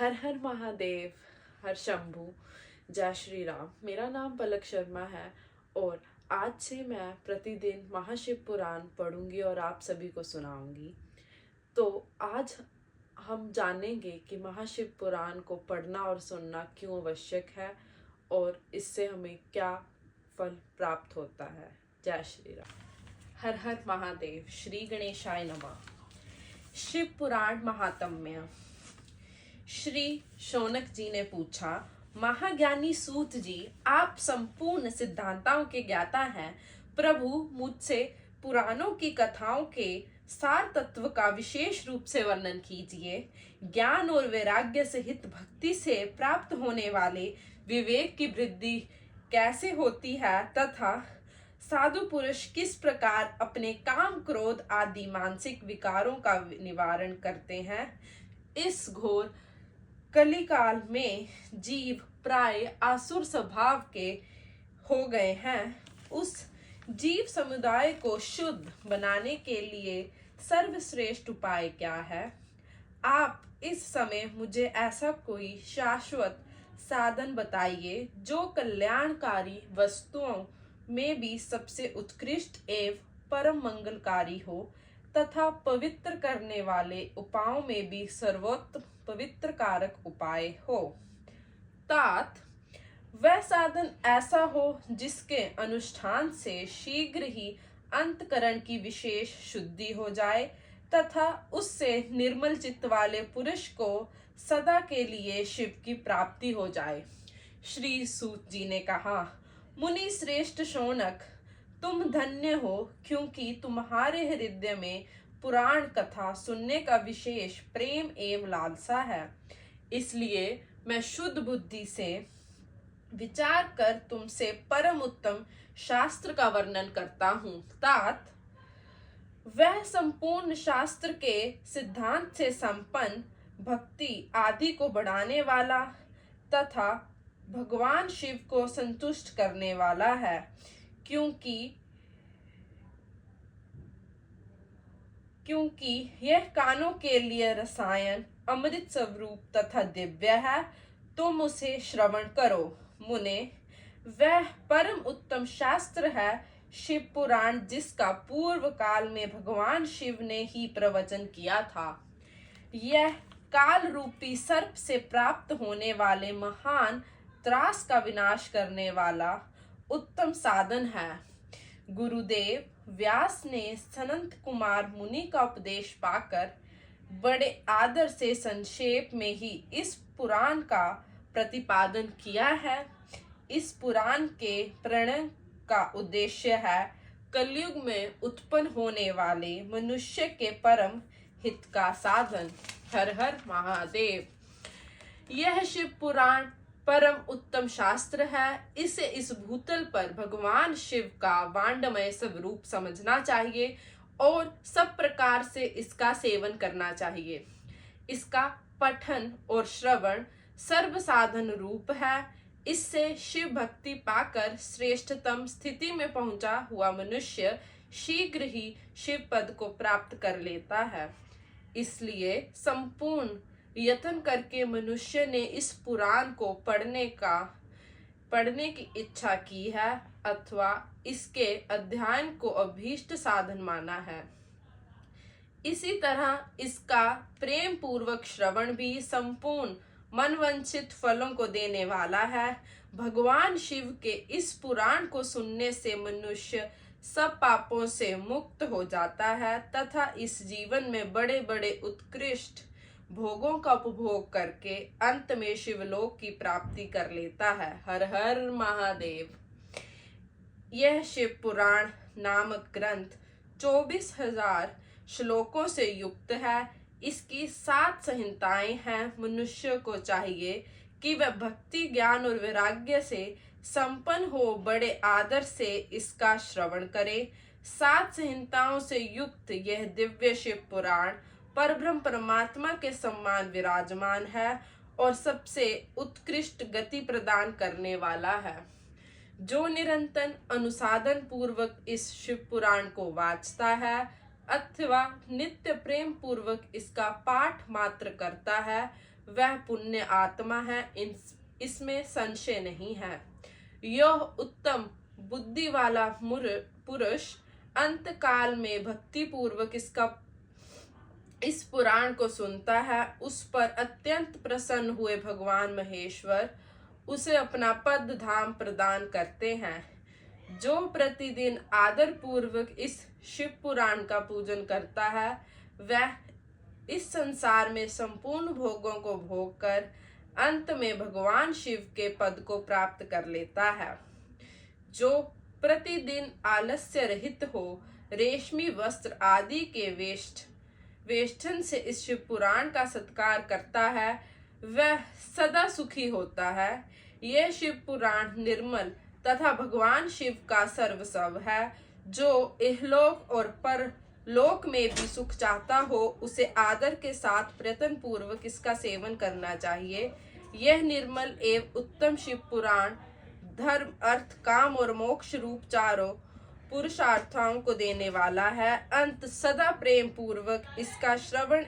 हर हर महादेव, हर शंभू, जय श्री राम। मेरा नाम पलक शर्मा है और आज से मैं प्रतिदिन महाशिव पुराण पढ़ूंगी और आप सभी को सुनाऊंगी। तो आज हम जानेंगे कि महाशिव पुराण को पढ़ना और सुनना क्यों आवश्यक है और इससे हमें क्या फल प्राप्त होता है। जय श्री राम। हर हर महादेव। श्री गणेशाय नमः। शिव पुराण महात्म्य। श्री शौनक जी ने पूछा, महाज्ञानी सूत जी, आप संपूर्ण सिद्धांतों के ज्ञाता हैं। प्रभु, मुझसे पुराणों की कथाओं के सार तत्व का विशेष रूप से वर्णन कीजिए। ज्ञान और वैराग्य सहित भक्ति से प्राप्त होने वाले विवेक की वृद्धि कैसे होती है तथा साधु पुरुष किस प्रकार अपने काम क्रोध आदि मानसिक विकारों का निवारण करते हैं। इस घोर कलिकाल में जीव प्राय आसुर स्वभाव के हो गए हैं। उस जीव समुदाय को शुद्ध बनाने के लिए सर्वश्रेष्ठ उपाय क्या है? आप इस समय मुझे ऐसा कोई शाश्वत साधन बताइए जो कल्याणकारी वस्तुओं में भी सबसे उत्कृष्ट एवं परम मंगलकारी हो तथा पवित्र करने वाले उपायों में भी सर्वोत्तम पवित्र कारक उपाय हो। तात, वह साधन ऐसा हो जिसके अनुष्ठान से शीघ्र ही अंतकरण की विशेष शुद्धि हो जाए तथा उससे निर्मल चित्त वाले पुरुष को सदा के लिए शिव की प्राप्ति हो जाए। श्री सूत जी ने कहा, मुनि श्रेष्ठ शौनक, तुम धन्य हो क्योंकि तुम्हारे हृदय में पुराण कथा सुनने का विशेष प्रेम एवं लालसा है। इसलिए मैं शुद्ध बुद्धि से विचार कर तुमसे परम उत्तम शास्त्र का वर्णन करता हूँ। तात, वह संपूर्ण शास्त्र के सिद्धांत से संपन्न भक्ति आदि को बढ़ाने वाला तथा भगवान शिव को संतुष्ट करने वाला है, क्योंकि यह कानों के लिए रसायन अमृत स्वरूप तथा दिव्य है। तुम उसे श्रवण करो। मुने, वह परम उत्तम शास्त्र है शिव पुराण, जिसका पूर्व काल में भगवान शिव ने ही प्रवचन किया था। यह काल रूपी सर्प से प्राप्त होने वाले महान त्रास का विनाश करने वाला उत्तम साधन है। गुरुदेव व्यास ने सनंत कुमार मुनि का उपदेश पाकर बड़े आदर से संक्षेप में ही इस पुराण का प्रतिपादन किया है। इस पुराण के प्रणयन का उद्देश्य है कलयुग में उत्पन्न होने वाले मनुष्य के परम हित का साधन। हर हर महादेव। यह शिव पुराण परम उत्तम शास्त्र है। इसे इस भूतल पर भगवान शिव का वांडमय स्वरूप समझना चाहिए और सब प्रकार से इसका सेवन करना चाहिए। इसका पठन और श्रवण सर्व साधन रूप है। इससे शिव भक्ति पाकर श्रेष्ठतम स्थिति में पहुंचा हुआ मनुष्य शीघ्र ही शिव पद को प्राप्त कर लेता है। इसलिए संपूर्ण यत्न करके मनुष्य ने इस पुराण को पढ़ने की इच्छा की है अथवा इसके अध्ययन को अभीष्ट साधन माना है। इसी तरह इसका प्रेम पूर्वक श्रवण भी संपूर्ण मनवांछित फलों को देने वाला है। भगवान शिव के इस पुराण को सुनने से मनुष्य सब पापों से मुक्त हो जाता है तथा इस जीवन में बड़े बड़े उत्कृष्ट भोगों का उपभोग करके अंत में शिवलोक की प्राप्ति कर लेता है। हर हर महादेव। यह शिव पुराण नामक ग्रंथ 24,000 श्लोकों से युक्त है। इसकी 7 संहिताएं हैं। मनुष्य को चाहिए कि वह भक्ति ज्ञान और वैराग्य से संपन्न हो बड़े आदर से इसका श्रवण करे। 7 संहिताओं से युक्त यह दिव्य शिव पुराण परब्रह्म परमात्मा के समान विराजमान है और सबसे उत्कृष्ट गति प्रदान करने वाला है। जो निरंतर अनुसाधन पूर्वक इस शिव पुराण को वाचता है अथवा नित्य प्रेम पूर्वक इसका पाठ मात्र करता है, वह पुण्य आत्मा है, इसमें संशय नहीं है। यह उत्तम बुद्धि वाला पुरुष अंत काल में भक्ति पूर्वक इस पुराण को सुनता है। उस पर अत्यंत प्रसन्न हुए भगवान महेश्वर उसे अपना पद धाम प्रदान करते हैं। जो प्रतिदिन आदर पूर्वक इस शिव पुराण का पूजन करता है वह इस संसार में संपूर्ण भोगों को भोग कर अंत में भगवान शिव के पद को प्राप्त कर लेता है। जो प्रतिदिन आलस्य रहित हो रेशमी वस्त्र आदि के वेष्टन से इस शिव पुराण का सत्कार करता है वह सदा सुखी होता है। यह शिव पुराण निर्मल तथा भगवान शिव का सर्वस्व है। जो इहलोक और परलोक में भी सुख चाहता हो उसे आदर के साथ प्रयत्न पूर्वक इसका सेवन करना चाहिए। यह निर्मल एवं उत्तम शिव पुराण धर्म अर्थ काम और मोक्ष रूप चारों पुरुषार्थों को देने वाला है। अंत सदा प्रेम पूर्वक इसका श्रवण